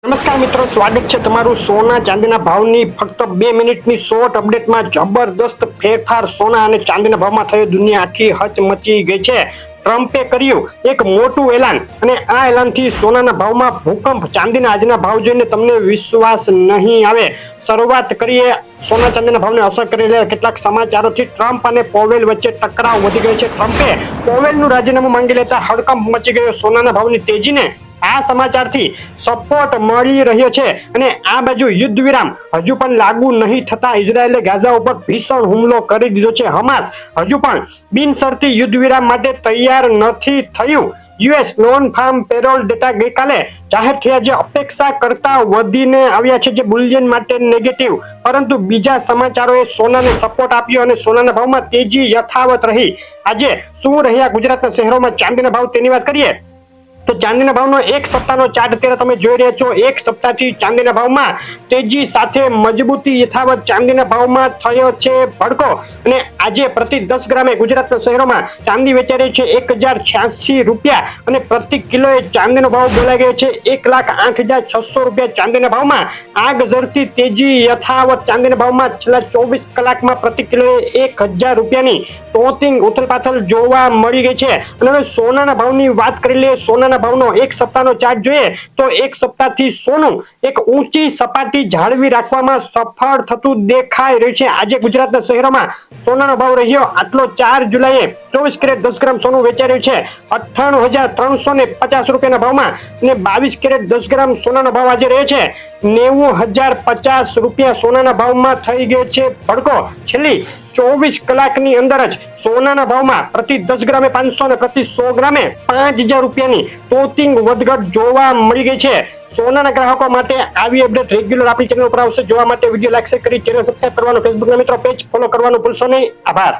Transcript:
નમસ્કાર મિત્રો, સ્વાગત છે તમારું સોના ચાંદીના ભાવની ફક્ત 2 મિનિટની શોર્ટ અપડેટમાં. જબરદસ્ત ફેરફાર સોના અને ચાંદીના ભાવમાં થયો. દુનિયા આખી હચમચી ગઈ છે. ટ્રમ્પે કર્યું એક મોટું એલાન અને આ એલાનથી સોનાના ભાવમાં ભૂકંપ. ચાંદીના આજના ભાવ જોઈને તમને વિશ્વાસ નહીં આવે. શરૂઆત કરીએ સોના ચાંદીના ભાવને અસર કરેલા કેટલાક સમાચારોથી. ટ્રમ્પ અને પોવેલ વચ્ચે ટકરાવ વધી ગયો છે. ટ્રમ્પે પોવેલનું રાજીનામું માંગી લેતા હડકંપ મચી ગયો સોનાના ભાવની તેજીને. આ સમાચારથી સપોર્ટ મળી રહ્યો છે અને આ બાજુ યુદ્ધ વિરામ હજુ પણ લાગુ નહીં થતા ઇઝરાયેલે ગાઝા ઉપર ભીષણ હુમલો કરી દીધો છે. હમાસ હજુ પણ બિનશરતી યુદ્ધ વિરામ માટે તૈયાર નથી થયું. US non farm parole data ગઈકાલે જાહેર થયા, જે અપેક્ષા કરતા વધીને આવ્યા છે, જે બુલિયન માટે નેગેટિવ. પરંતુ બીજા સમાચારોએ સોનાને સપોર્ટ આપ્યો અને સોનાના ભાવમાં તેજી યથાવત રહી. આજે શું રહ્યા ગુજરાતના શહેરોમાં ચાંદીના ભાવ તેની વાત કરીએ તો ચાંદીના ભાવનો એક સપ્તાહનો ચાર્ટ અત્યારે તમે જોઈ રહ્યા છો. એક સપ્તાહથી ચાંદીના ભાવમાં તેજી સાથે મજબૂતી યથાવત. ચાંદીના ભાવમાં થયો છે ભડકો અને આજે પ્રતિ 10 ગ્રામે ગુજરાતના શહેરોમાં ચાંદી વેચાઈ રહી છે 1086 રૂપિયા અને પ્રતિ કિલોએ ચાંદીનો ભાવ બોલાઈ ગયો છે 1,08,600 રૂપિયા. ચાંદીના ભાવમાં આગ ઝરતી તેજી યથાવત. ચાંદીના ભાવમાં છેલ્લા 24 કલાકમાં પ્રતિ કિલોએ 1,000 રૂપિયાની ટોચિંગ ઉથલપાથલ જોવા મળી ગઈ છે. અને હવે સોનાના ભાવની વાત કરી લઈએ. સોનાના ભાવનો એક સપ્તાહનો ચાર્ટ જોઈએ તો એક સપ્તાહથી સોનું એક ઊંચી સપાટી જાળવી રાખવામાં સફળ થતું દેખાઈ રહ્યું છે. આજે ગુજરાતના શહેરોમાં સોનાનો ભાવ રહ્યો આટલો. 4 જુલાઈએ 24 કેરેટ 10 ગ્રામ સોનું વેચાઈ રહ્યું છે 98,350 રૂપિયાના ભાવમાં અને 22 કેરેટ 10 ગ્રામ સોનાનો ભાવ આજે રહ્યો છે 90,050 રૂપિયા. સોનાના ભાવમાં થઈ ગયો છે ભડકો. છેલ્લી 24 કલાકની અંદર જ સોનાના ભાવમાં પ્રતિ 10 ગ્રામે 500 અને પ્રતિ 100 ગ્રામે 5,000 રૂપિયાની ટોચિંગ વધઘટ જોવા મળી ગઈ છે. સોનાના ગ્રાહકો માટે આવી અપડેટ રેગ્યુલર આપણી ચેનલ પર આવશે. જોવા માટે વિડીયો લાઈક કરી ચેનલ સબસ્ક્રાઇબ કરવાનું, ફેસબુકના મિત્રો પેજ ફોલો કરવાનું ભૂલશો નહીં. આભાર.